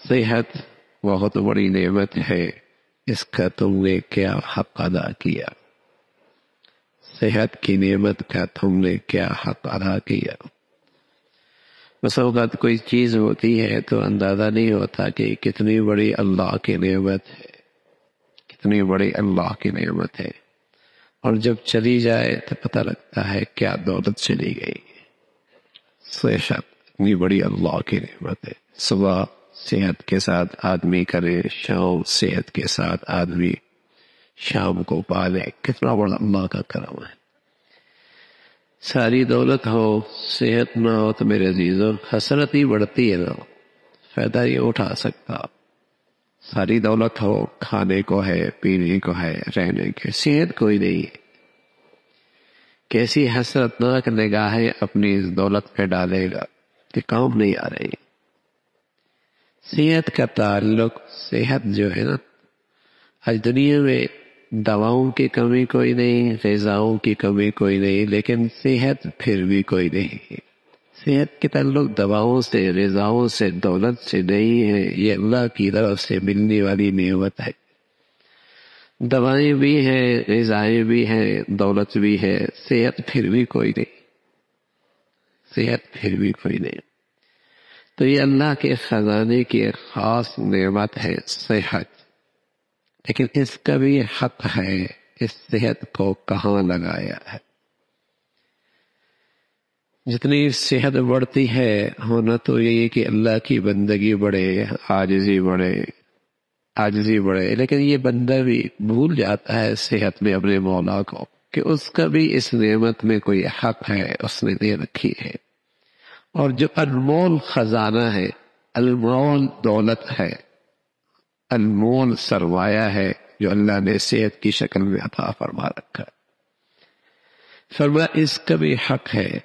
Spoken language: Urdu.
صحت بہت بڑی نعمت ہے، اس کا تم نے کیا حق ادا کیا؟ صحت کی نعمت کا تم نے کیا حق ادا کیا؟ بس اوقات کوئی چیز ہوتی ہے تو اندازہ نہیں ہوتا کہ کتنی بڑی اللہ کی نعمت ہے، کتنی بڑی اللہ کی نعمت ہے، اور جب چلی جائے تو پتہ لگتا ہے کیا دولت چلی گئی۔ صحت اتنی بڑی اللہ کی نعمت ہے۔ صبح صحت کے ساتھ آدمی کرے، شام صحت کے ساتھ آدمی شام کو پالے، کتنا بڑا اللہ کا کرم ہے۔ ساری دولت ہو، صحت نہ ہو تو میرے عزیزوں حسرت ہی بڑھتی ہے، نا فائدہ یہ اٹھا سکتا۔ ساری دولت ہو، کھانے کو ہے، پینے کو ہے، رہنے کے، صحت کوئی نہیں ہے۔ کیسی حسرتناک نگاہیں اپنی اس دولت پہ ڈالے گا کہ کام نہیں آ رہی۔ صحت کا تعلق، صحت جو ہے نا، آج دنیا میں دواؤں کی کمی کوئی نہیں، غذاؤں کی کمی کوئی نہیں، لیکن صحت پھر بھی کوئی نہیں۔ صحت کے تعلق دواؤں سے، غذاؤں سے، دولت سے نہیں ہے، یہ اللہ کی طرف سے ملنے والی نعمت ہے۔ دوائیں بھی ہیں، غذائیں بھی ہیں، دولت بھی ہے، صحت پھر بھی کوئی نہیں، صحت پھر بھی کوئی نہیں۔ تو یہ اللہ کے خزانے کی ایک خاص نعمت ہے صحت، لیکن اس کا بھی حق ہے اس صحت کو کہاں لگایا ہے۔ جتنی صحت بڑھتی ہے ہونا تو یہی کہ اللہ کی بندگی بڑھے، عاجزی بڑھے، عاجزی بڑھے، لیکن یہ بندہ بھی بھول جاتا ہے صحت میں اپنے مولا کو کہ اس کا بھی اس نعمت میں کوئی حق ہے، اس نے دے رکھی ہے۔ اور جو انمول خزانہ ہے، انمول دولت ہے، انمول سرمایہ ہے جو اللہ نے صحت کی شکل میں عطا فرما رکھا ہے، فرمایا اس کا بھی حق ہے